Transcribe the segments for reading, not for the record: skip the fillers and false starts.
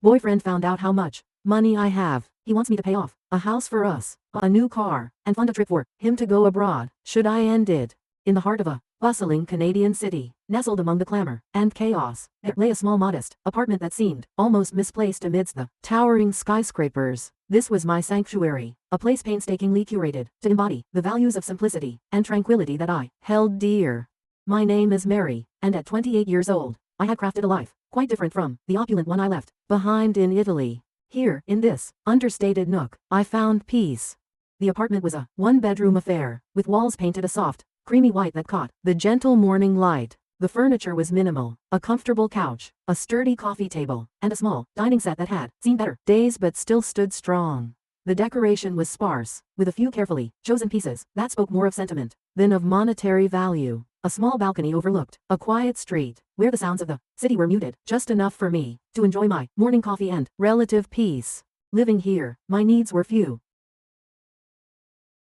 boyfriend found out how much money I have. He wants me to pay off a house for us, a new car, and fund a trip for him to go abroad. Should I end it? In the heart of a bustling Canadian city, nestled among the clamor and chaos, there lay a small modest apartment that seemed almost misplaced amidst the towering skyscrapers. This was my sanctuary, a place painstakingly curated to embody the values of simplicity and tranquility that I held dear. My name is Mary, and at 28 years old, I had crafted a life quite different from the opulent one I left behind in Italy. Here, in this understated nook, I found peace. The apartment was a one-bedroom affair, with walls painted a soft, creamy white that caught the gentle morning light. The furniture was minimal, a comfortable couch, a sturdy coffee table, and a small dining set that had seen better days but still stood strong. The decoration was sparse, with a few carefully chosen pieces that spoke more of sentiment than of monetary value. A small balcony overlooked a quiet street, where the sounds of the city were muted, just enough for me to enjoy my morning coffee and relative peace. Living here, my needs were few.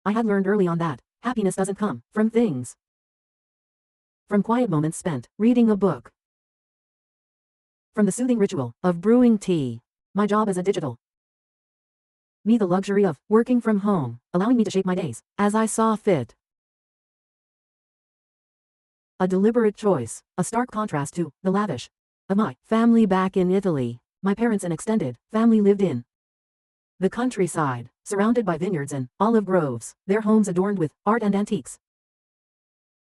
I had learned early on that happiness doesn't come from things. From quiet moments spent reading a book. From the soothing ritual of brewing tea. My job as a digital me the luxury of working from home, allowing me to shape my days as I saw fit. A deliberate choice, a stark contrast to the lavish of my family back in Italy. My parents and extended family lived in the countryside, surrounded by vineyards and olive groves, their homes adorned with art and antiques,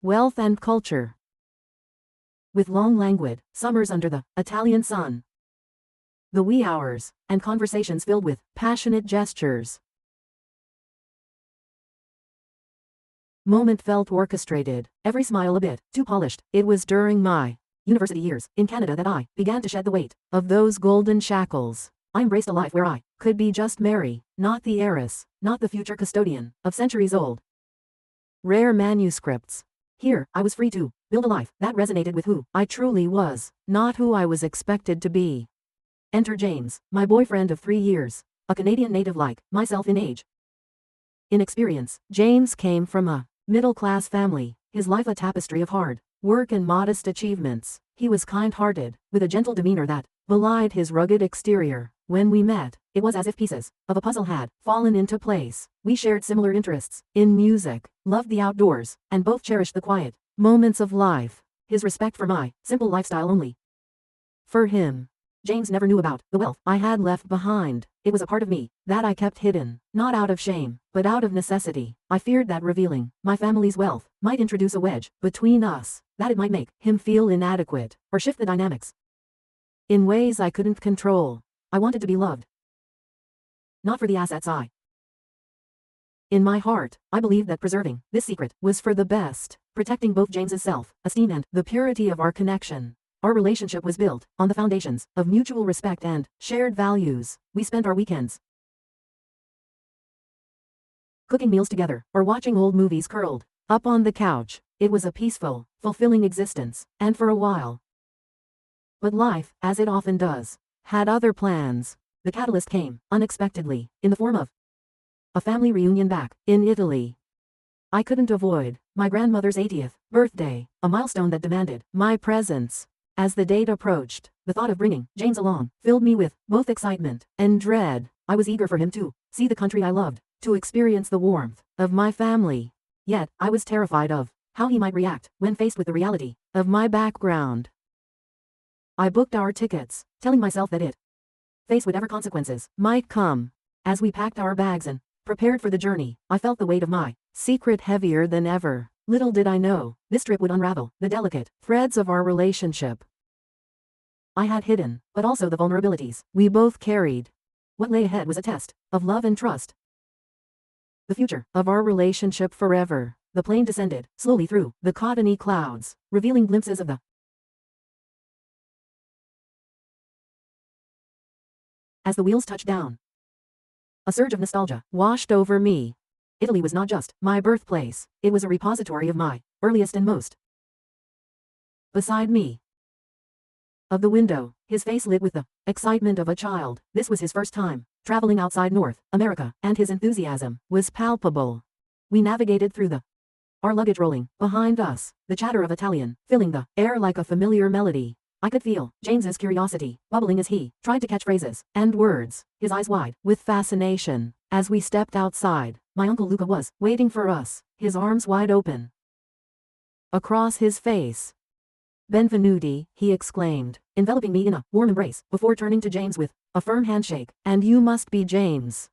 wealth and culture. With long languid summers under the Italian sun, the wee hours, and conversations filled with passionate gestures. Moment felt orchestrated, every smile a bit too polished. It was during my university years in Canada that I began to shed the weight of those golden shackles. I embraced a life where I could be just Mary, not the heiress, not the future custodian of centuries-old rare manuscripts. Here, I was free to build a life that resonated with who I truly was, not who I was expected to be. Enter James, my boyfriend of 3 years, a Canadian native like myself in age. In experience, James came from a middle-class family, his life a tapestry of hard work and modest achievements. He was kind-hearted, with a gentle demeanor that belied his rugged exterior. When we met, it was as if pieces of a puzzle had fallen into place. We shared similar interests in music, loved the outdoors, and both cherished the quiet moments of life. His respect for my simple lifestyle only. For him, James never knew about the wealth I had left behind. It was a part of me that I kept hidden, not out of shame, but out of necessity. I feared that revealing my family's wealth might introduce a wedge between us, that it might make him feel inadequate, or shift the dynamics in ways I couldn't control. I wanted to be loved, not for the assets I. In my heart, I believed that preserving this secret was for the best, protecting both James's self-esteem and the purity of our connection. Our relationship was built on the foundations of mutual respect and shared values. We spent our weekends cooking meals together or watching old movies curled up on the couch. It was a peaceful, fulfilling existence, and for a while. But life, as it often does, had other plans. The catalyst came unexpectedly, in the form of a family reunion back in Italy. I couldn't avoid my grandmother's 80th birthday, a milestone that demanded my presence. As the date approached, the thought of bringing James along filled me with both excitement and dread. I was eager for him to see the country I loved, to experience the warmth of my family. Yet, I was terrified of how he might react when faced with the reality of my background. I booked our tickets, telling myself that it, face whatever consequences might come. As we packed our bags and prepared for the journey, I felt the weight of my secret heavier than ever. Little did I know, this trip would unravel the delicate threads of our relationship. I had hidden, but also the vulnerabilities we both carried. What lay ahead was a test of love and trust. The future of our relationship forever. The plane descended slowly through the cottony clouds, revealing glimpses of the as the wheels touched down. A surge of nostalgia washed over me. Italy was not just my birthplace, it was a repository of my earliest and most. Beside me, of the window, his face lit with the excitement of a child. This was his first time traveling outside North America, and his enthusiasm was palpable. We navigated through our luggage rolling behind us, the chatter of Italian filling the air like a familiar melody. I could feel James's curiosity bubbling as he tried to catch phrases and words, his eyes wide with fascination. As we stepped outside, my uncle Luca was waiting for us, his arms wide open. Across his face. "Benvenuti," he exclaimed, enveloping me in a warm embrace, before turning to James with a firm handshake. "And you must be James.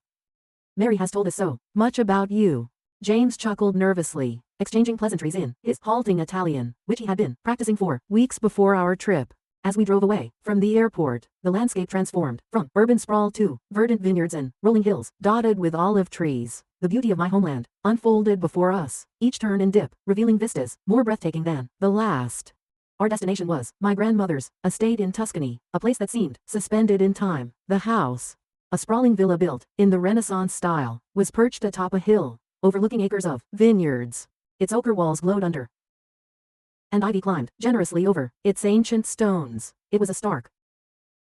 Mary has told us so much about you." James chuckled nervously, exchanging pleasantries in his halting Italian, which he had been practicing for weeks before our trip. As we drove away from the airport, the landscape transformed from urban sprawl to verdant vineyards and rolling hills dotted with olive trees. The beauty of my homeland unfolded before us, each turn and dip revealing vistas more breathtaking than the last. Our destination was my grandmother's estate in Tuscany, a place that seemed suspended in time. The house, a sprawling villa built in the Renaissance style, was perched atop a hill, overlooking acres of vineyards. Its ochre walls glowed under, and ivy climbed generously over its ancient stones. It was a stark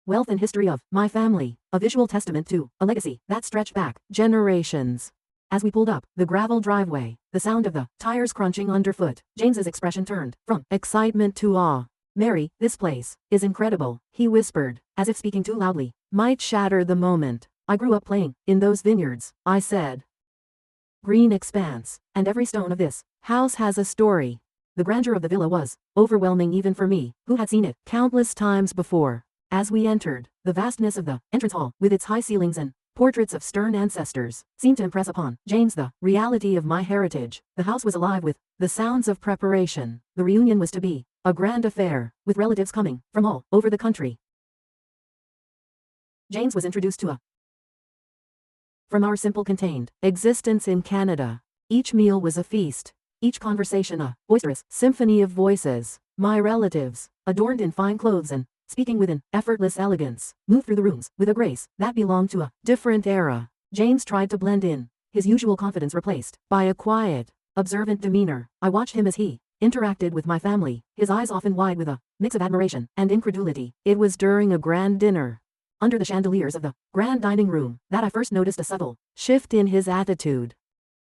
wealth and history of my family, a visual testament to a legacy that stretched back generations. As we pulled up the gravel driveway, the sound of the tires crunching underfoot, James's expression turned from excitement to awe. "Mary, this place is incredible," he whispered, as if speaking too loudly might shatter the moment. "I grew up playing in those vineyards," I said. "Green expanse, and every stone of this house has a story." The grandeur of the villa was overwhelming even for me, who had seen it countless times before. As we entered, the vastness of the entrance hall, with its high ceilings and portraits of stern ancestors, seemed to impress upon James the reality of my heritage. The house was alive with the sounds of preparation. The reunion was to be a grand affair, with relatives coming from all over the country. James was introduced to from our simple contained existence in Canada. Each meal was a feast, each conversation a boisterous symphony of voices. My relatives, adorned in fine clothes and speaking with an effortless elegance, moved through the rooms with a grace that belonged to a different era. James tried to blend in, his usual confidence replaced by a quiet, observant demeanor. I watched him as he interacted with my family, his eyes often wide with a mix of admiration and incredulity. It was during a grand dinner, under the chandeliers of the grand dining room, that I first noticed a subtle shift in his attitude.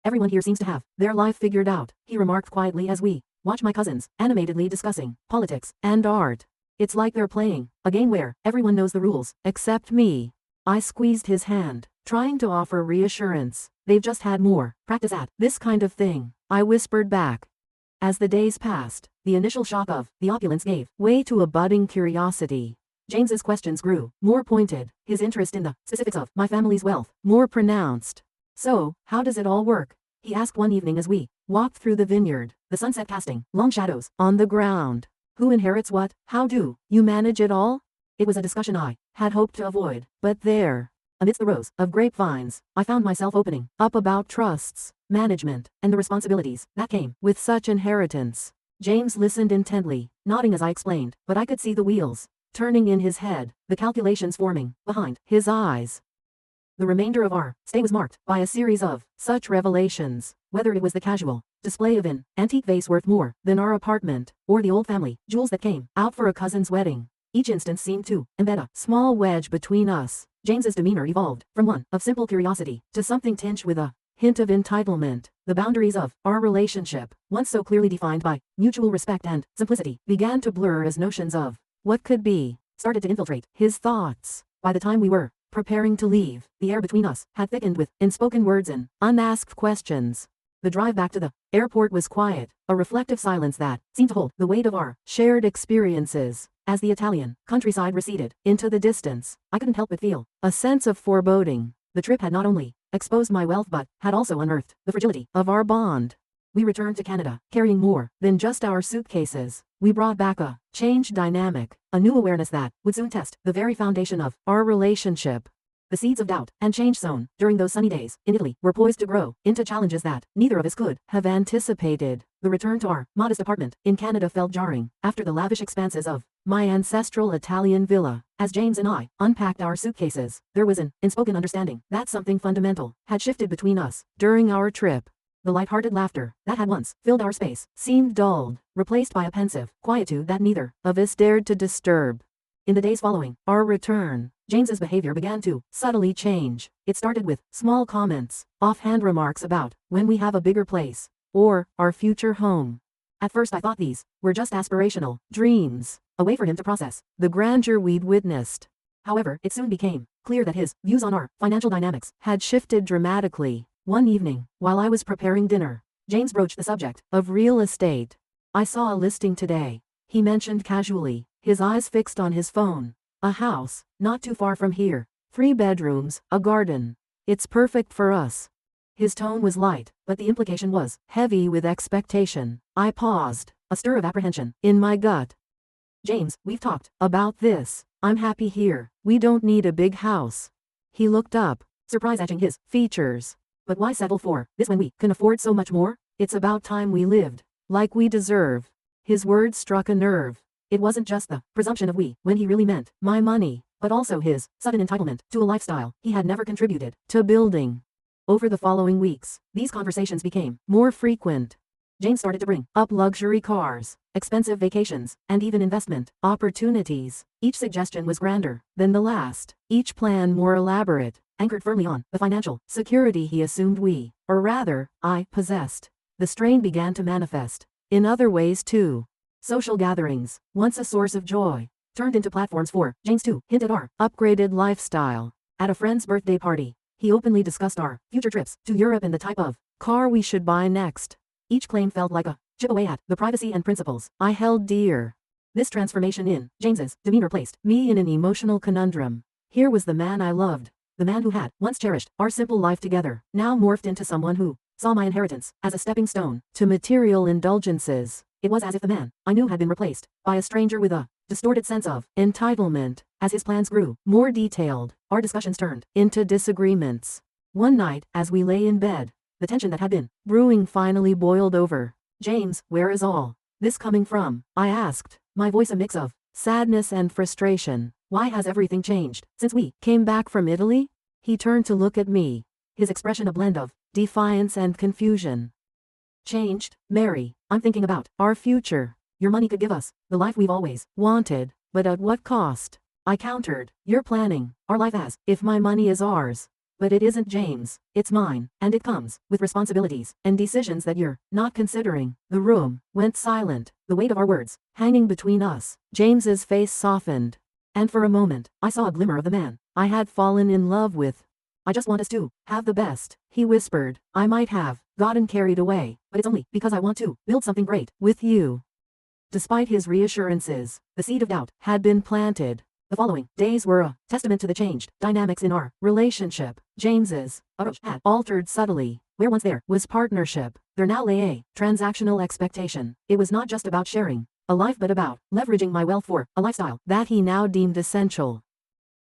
"Everyone here seems to have their life figured out," he remarked quietly as we watched my cousins animatedly discussing politics and art. "It's like they're playing a game where everyone knows the rules, except me." I squeezed his hand, trying to offer reassurance. "They've just had more practice at this kind of thing," I whispered back. As the days passed, the initial shock of the opulence gave way to a budding curiosity. James's questions grew more pointed, his interest in the specifics of my family's wealth more pronounced. "So, how does it all work?" he asked one evening as we walked through the vineyard, the sunset casting long shadows on the ground. "Who inherits what? How do you manage it all?" It was a discussion I had hoped to avoid, but there, amidst the rows of grapevines, I found myself opening up about trusts, management, and the responsibilities that came with such inheritance. James listened intently, nodding as I explained, but I could see the wheels turning in his head, the calculations forming behind his eyes. The remainder of our stay was marked by a series of such revelations, whether it was the casual display of an antique vase worth more than our apartment, or the old family jewels that came out for a cousin's wedding. Each instance seemed to embed a small wedge between us. James's demeanor evolved from one of simple curiosity to something tinged with a hint of entitlement. The boundaries of our relationship, once so clearly defined by mutual respect and simplicity, began to blur as notions of what could be started to infiltrate his thoughts. By the time we were preparing to leave, the air between us had thickened with unspoken words and unasked questions. The drive back to the airport was quiet, a reflective silence that seemed to hold the weight of our shared experiences. As the Italian countryside receded into the distance, I couldn't help but feel a sense of foreboding. The trip had not only exposed my wealth but had also unearthed the fragility of our bond. We returned to Canada, carrying more than just our suitcases. We brought back a changed dynamic, a new awareness that would soon test the very foundation of our relationship. The seeds of doubt and change sown during those sunny days in Italy were poised to grow into challenges that neither of us could have anticipated. The return to our modest apartment in Canada felt jarring after the lavish expanses of my ancestral Italian villa. As James and I unpacked our suitcases, there was an unspoken understanding that something fundamental had shifted between us during our trip. The light-hearted laughter that had once filled our space seemed dulled, replaced by a pensive quietude that neither of us dared to disturb. In the days following our return, James's behavior began to subtly change. It started with small comments, offhand remarks about when we have a bigger place, or our future home. At first I thought these were just aspirational dreams, a way for him to process the grandeur we'd witnessed. However, it soon became clear that his views on our financial dynamics had shifted dramatically. One evening, while I was preparing dinner, James broached the subject of real estate. "I saw a listing today," he mentioned casually, his eyes fixed on his phone. "A house, not too far from here. 3 bedrooms, a garden. It's perfect for us." His tone was light, but the implication was heavy with expectation. I paused, a stir of apprehension in my gut. "James, we've talked about this. I'm happy here. We don't need a big house." He looked up, surprise etching his features. "But why settle for this when we can afford so much more? It's about time we lived like we deserve." His words struck a nerve. It wasn't just the presumption of we when he really meant my money, but also his sudden entitlement to a lifestyle he had never contributed to building. Over the following weeks, these conversations became more frequent. James started to bring up luxury cars, expensive vacations, and even investment opportunities. Each suggestion was grander than the last, each plan more elaborate, anchored firmly on the financial security he assumed we, or rather, I, possessed. The strain began to manifest in other ways too. Social gatherings, once a source of joy, turned into platforms for James to hint at our upgraded lifestyle. At a friend's birthday party, he openly discussed our future trips to Europe and the type of car we should buy next. Each claim felt like a chip away at the privacy and principles I held dear. This transformation in James's demeanor placed me in an emotional conundrum. Here was the man I loved, the man who had once cherished our simple life together, now morphed into someone who saw my inheritance as a stepping stone to material indulgences. It was as if the man I knew had been replaced by a stranger with a distorted sense of entitlement. As his plans grew more detailed, our discussions turned into disagreements. One night, as we lay in bed, the tension that had been brewing finally boiled over. "James, where is all this coming from?" I asked, my voice a mix of sadness and frustration. "Why has everything changed since we came back from Italy?" He turned to look at me, his expression a blend of defiance and confusion. "Changed, Mary. I'm thinking about our future. Your money could give us the life we've always wanted, but at what cost?" I countered. "You're planning our life as if my money is ours. But it isn't, James. It's mine, and it comes with responsibilities and decisions that you're not considering." The room went silent, the weight of our words hanging between us. James's face softened, and for a moment, I saw a glimmer of the man I had fallen in love with. "I just want us to have the best," he whispered. "I might have gotten carried away, but it's only because I want to build something great with you." Despite his reassurances, the seed of doubt had been planted. The following days were a testament to the changed dynamics in our relationship. James's approach had altered subtly. Where once there was partnership, there now lay a transactional expectation. It was not just about sharing a life but about leveraging my wealth for a lifestyle that he now deemed essential.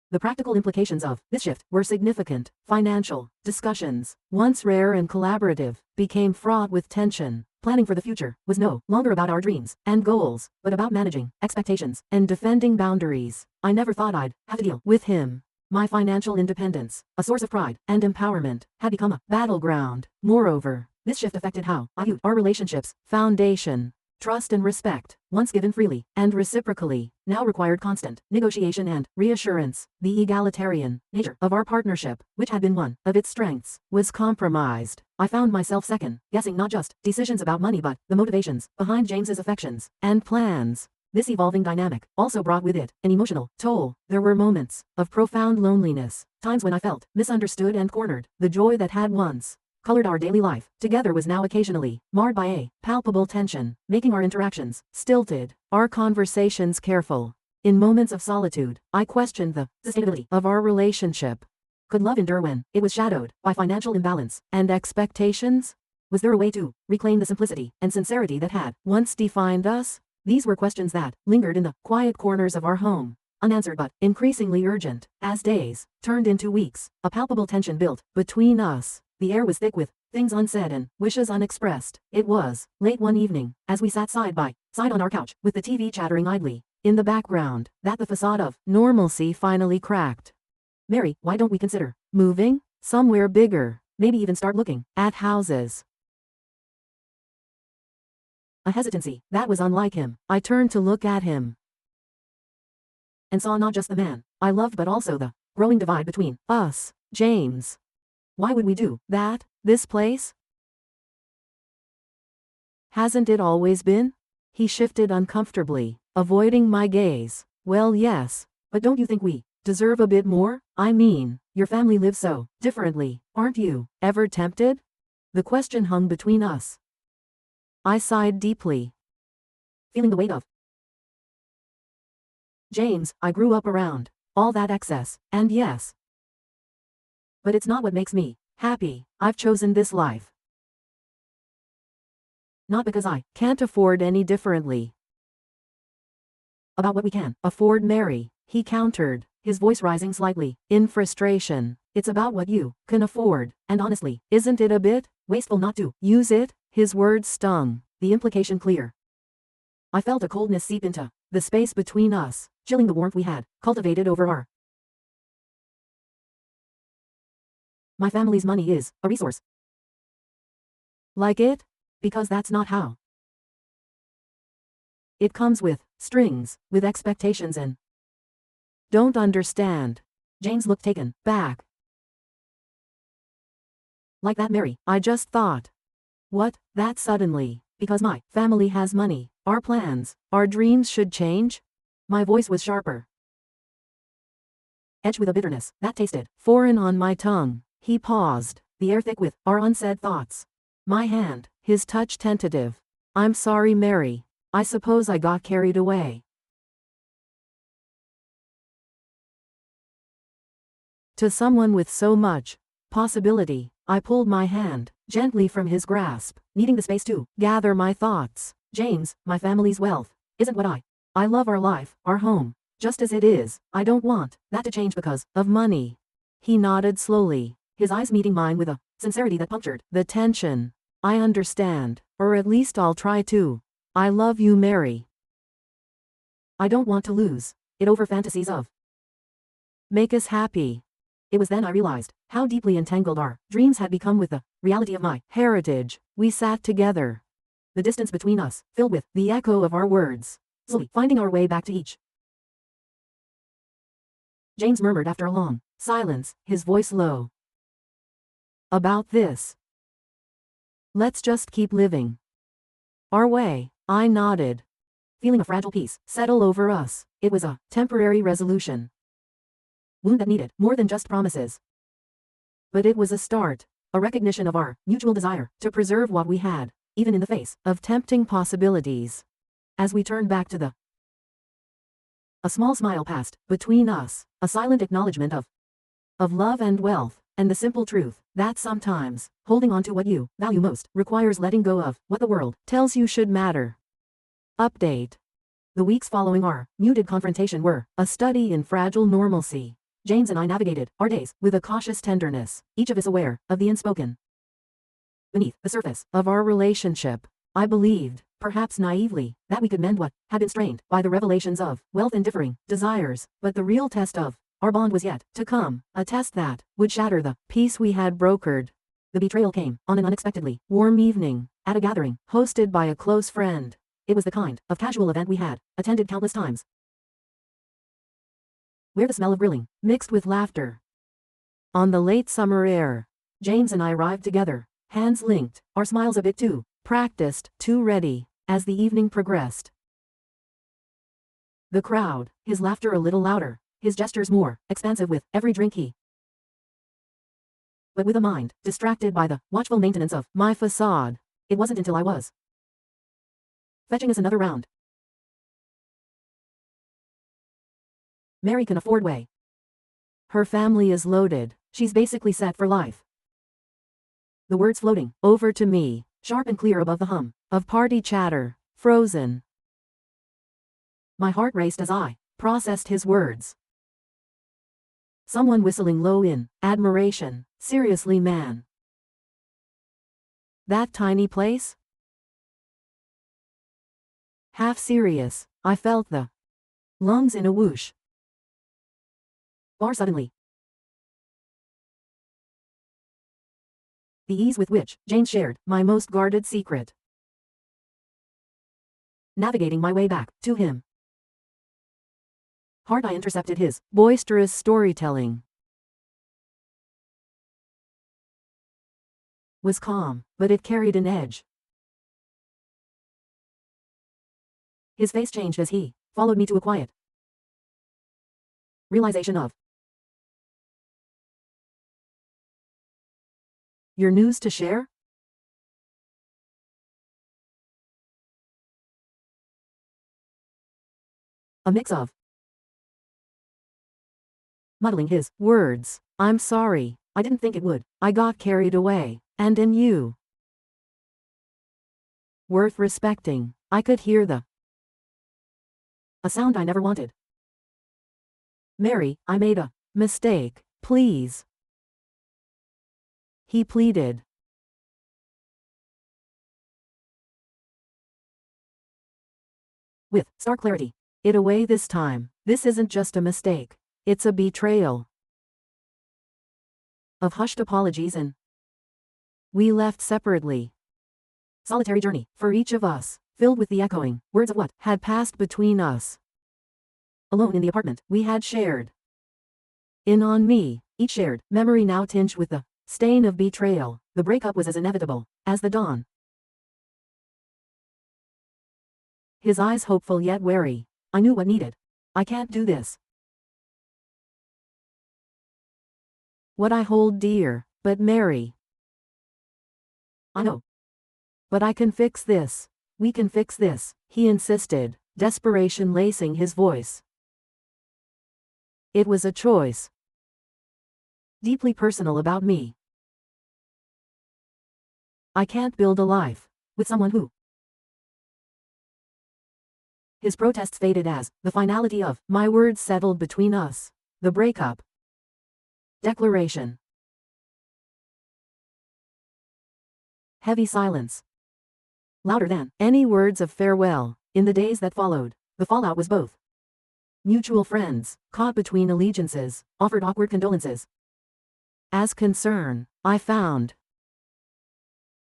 The practical implications of this shift were significant. Financial discussions, once rare and collaborative, became fraught with tension. Planning for the future was no longer about our dreams and goals, but about managing expectations and defending boundaries. I never thought I'd have to deal with him. My financial independence, a source of pride and empowerment, had become a battleground. Moreover, this shift affected how I viewed our relationship's foundation. Trust and respect, once given freely and reciprocally, now required constant negotiation and reassurance. The egalitarian nature of our partnership, which had been one of its strengths, was compromised. I found myself second guessing not just decisions about money but the motivations behind James's affections and plans. This evolving dynamic also brought with it an emotional toll. There were moments of profound loneliness, times when I felt misunderstood and cornered. The joy that had once colored our daily life together was now occasionally marred by a palpable tension, making our interactions stilted, our conversations careful. In moments of solitude, I questioned the sustainability of our relationship. Could love endure when it was shadowed by financial imbalance and expectations? Was there a way to reclaim the simplicity and sincerity that had once defined us? These were questions that lingered in the quiet corners of our home, unanswered but increasingly urgent. As days turned into weeks, a palpable tension built between us. The air was thick with things unsaid and wishes unexpressed. It was late one evening, as we sat side by side on our couch, with the TV chattering idly in the background, that the facade of normalcy finally cracked. "Mary, why don't we consider moving somewhere bigger? Maybe even start looking at houses?" A hesitancy that was unlike him. I turned to look at him and saw not just the man I loved but also the growing divide between us. "James, why would we do that? This place? Hasn't it always been?" He shifted uncomfortably. avoiding my gaze. Well, yes, but don't you think we deserve a bit more? I mean, your family lives so differently. Aren't you ever tempted? The question hung between us. I sighed deeply, feeling the weight of James I grew up around. All that excess, and yes. But it's not what makes me happy. I've chosen this life. Not because I can't afford any differently. About what we can afford, Mary, he countered, his voice rising slightly, in frustration. It's about what you can afford, and honestly, isn't it a bit wasteful not to use it? His words stung, the implication clear. I felt a coldness seep into the space between us, chilling the warmth we had cultivated over our. My family's money is a resource. Like it? Because that's not how. It comes with strings, with expectations and. Don't understand. James looked taken back. Like that, Mary, I just thought. What, that suddenly, because my family has money, our plans, our dreams should change? My voice was sharper, edged with a bitterness that tasted foreign on my tongue. He paused, the air thick with our unsaid thoughts. My hand, his touch tentative. I'm sorry, Mary. I suppose I got carried away. To someone with so much possibility, I pulled my hand gently from his grasp, needing the space to gather my thoughts. James, my family's wealth isn't what I love our life, our home, just as it is. I don't want that to change because of money. He nodded slowly, his eyes meeting mine with a sincerity that punctured the tension. I understand, or at least I'll try to. I love you, Mary. I don't want to lose it over fantasies of make us happy. It was then I realized how deeply entangled our dreams had become with the reality of my heritage. We sat together, the distance between us filled with the echo of our words, slowly finding our way back to each. James murmured after a long silence, his voice low. About this. Let's just keep living our way. I nodded, feeling a fragile peace settle over us. It was a temporary resolution. Wound that needed more than just promises. But it was a start, a recognition of our mutual desire to preserve what we had, even in the face of tempting possibilities. As we turned back to a small smile passed between us, a silent acknowledgement of love and wealth, and the simple truth that sometimes holding on to what you value most requires letting go of what the world tells you should matter. Update. The weeks following our muted confrontation were a study in fragile normalcy. James and I navigated our days with a cautious tenderness, each of us aware of the unspoken. Beneath the surface of our relationship, I believed, perhaps naively, that we could mend what had been strained by the revelations of wealth and differing desires, but the real test of our bond was yet to come, a test that would shatter the peace we had brokered. The betrayal came on an unexpectedly warm evening, at a gathering hosted by a close friend. It was the kind of casual event we had attended countless times, where the smell of grilling mixed with laughter. On the late summer air, James and I arrived together, hands linked, our smiles a bit too practiced, too ready. As the evening progressed, the crowd, his laughter a little louder, his gestures more expansive with every drink he. But with a mind distracted by the watchful maintenance of my facade, it wasn't until I was fetching us another round. Mary can afford way. Her family is loaded. She's basically set for life. The words floating over to me, sharp and clear above the hum of party chatter, frozen. My heart raced as I processed his words. Someone whistling low in admiration. Seriously, man. That tiny place? Half serious, I felt the lungs in a whoosh. Bar suddenly. The ease with which Jane shared my most guarded secret. Navigating my way back to him. Hard I intercepted his boisterous storytelling. Was calm, but it carried an edge. His face changed as he followed me to a quiet realization of your news to share? A mix of muddling his words. I'm sorry, I didn't think it would. I got carried away, and in you. Worth respecting. I could hear a sound I never wanted. Mary, I made a mistake, please. He pleaded. With stark clarity. It away this time. This isn't just a mistake. It's a betrayal. Of hushed apologies and we left separately. Solitary journey, for each of us, filled with the echoing words of what had passed between us. Alone in the apartment we had shared. In on me, each shared memory now tinged with the stain of betrayal. The breakup was as inevitable as the dawn. His eyes hopeful yet wary. I knew what needed. I can't do this. What I hold dear, but Mary. I know. But I can fix this. We can fix this, he insisted, desperation lacing his voice. It was a choice. Deeply personal about me. I can't build a life with someone who. His protests faded as the finality of my words settled between us. The breakup. Declaration. Heavy silence. Louder than any words of farewell. In the days that followed, the fallout was both. Mutual friends, caught between allegiances, offered awkward condolences. As concern, I found.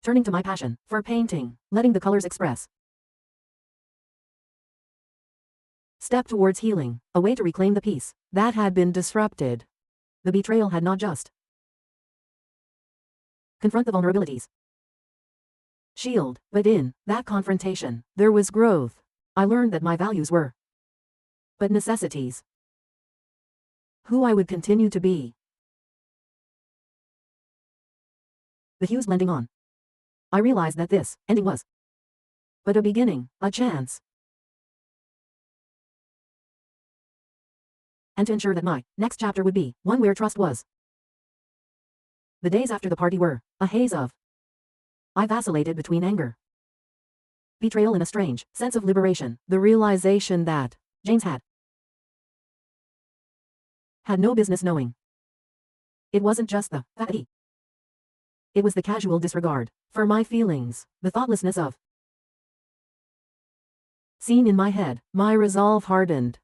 Turning to my passion for painting, letting the colors express. Step towards healing, a way to reclaim the peace that had been disrupted. The betrayal had not just confront the vulnerabilities. Shield, but in that confrontation, there was growth. I learned that my values were but necessities. Who I would continue to be. The hues blending on. I realized that this ending was but a beginning, a chance. And to ensure that my next chapter would be one where trust was. The days after the party were a haze of. I vacillated between anger, betrayal, and a strange sense of liberation. The realization that James had no business knowing. It wasn't just the fact that he. It was the casual disregard for my feelings, the thoughtlessness of. Scene in my head, my resolve hardened.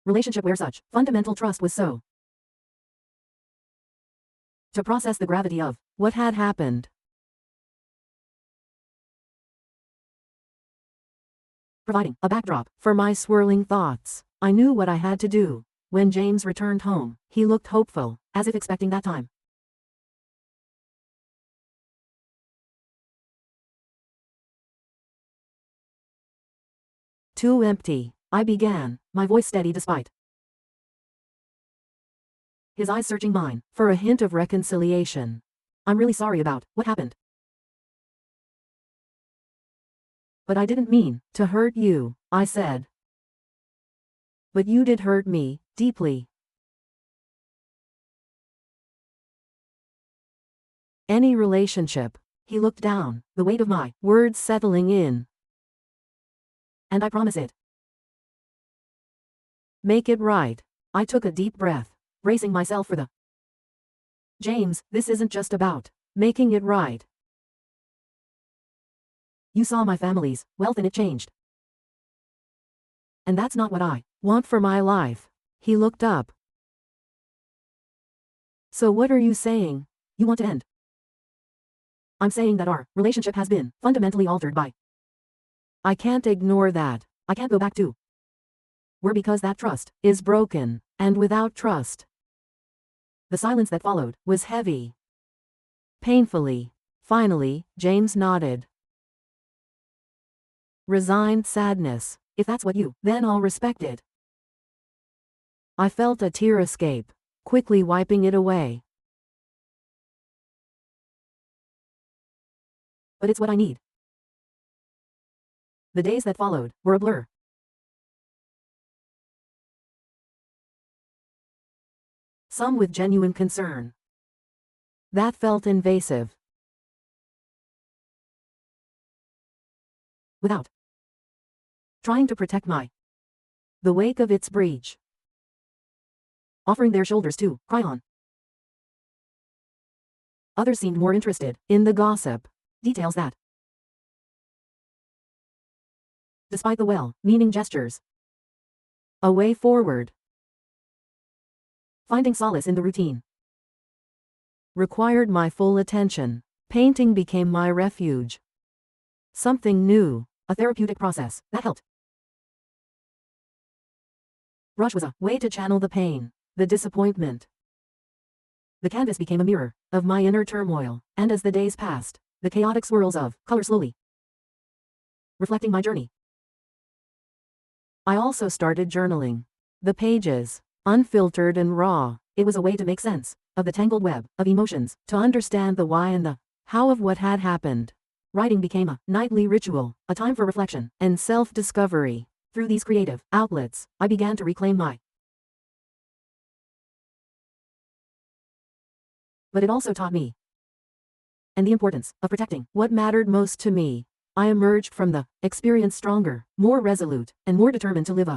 Relationship where such fundamental trust was so. To process the gravity of what had happened. Providing a backdrop for my swirling thoughts, I knew what I had to do. When James returned home, he looked hopeful, as if expecting that time. Too empty, I began, my voice steady despite. His eyes searching mine, for a hint of reconciliation. I'm really sorry about what happened. But I didn't mean to hurt you, I said. But you did hurt me, deeply. Any relationship. He looked down, the weight of my words settling in. And I promise it. Make it right. I took a deep breath, bracing myself for the. James, this isn't just about making it right. You saw my family's wealth and it changed. And that's not what I want for my life. He looked up. So what are you saying? You want to end? I'm saying that our relationship has been fundamentally altered by. I can't ignore that. I can't go back to. Where because that trust is broken, and without trust. The silence that followed was heavy. Painfully. Finally, James nodded. Resigned sadness. If that's what you, then I'll respect it. I felt a tear escape, quickly wiping it away. But it's what I need. The days that followed were a blur. Some with genuine concern. That felt invasive. Without trying to protect the wake of its breach. Offering their shoulders to cry on. Others seemed more interested in the gossip. Details that, despite the well-meaning gestures, a way forward. Finding solace in the routine required my full attention. Painting became my refuge. Something new, a therapeutic process that helped. Brush was a way to channel the pain, the disappointment. The canvas became a mirror of my inner turmoil, and as the days passed, the chaotic swirls of color slowly reflecting my journey. I also started journaling. The pages, unfiltered and raw, it was a way to make sense of the tangled web of emotions, to understand the why and the how of what had happened. Writing became a nightly ritual, a time for reflection and self-discovery. Through these creative outlets, I began to reclaim my. But it also taught me and the importance of protecting what mattered most to me. I emerged from the experience stronger, more resolute, and more determined to live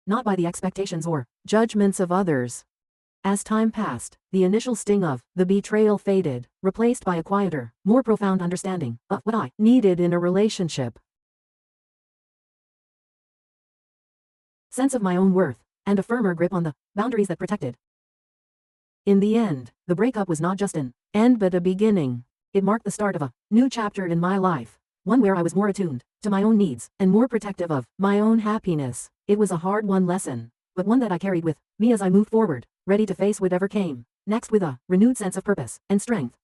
not by the expectations or judgments of others. As time passed, the initial sting of the betrayal faded, replaced by a quieter, more profound understanding of what I needed in a relationship. Sense of my own worth, and a firmer grip on the boundaries that protected. In the end, the breakup was not just an end but a beginning. It marked the start of a new chapter in my life, one where I was more attuned to my own needs and more protective of my own happiness. It was a hard-won lesson, but one that I carried with me as I moved forward, ready to face whatever came next with a renewed sense of purpose and strength.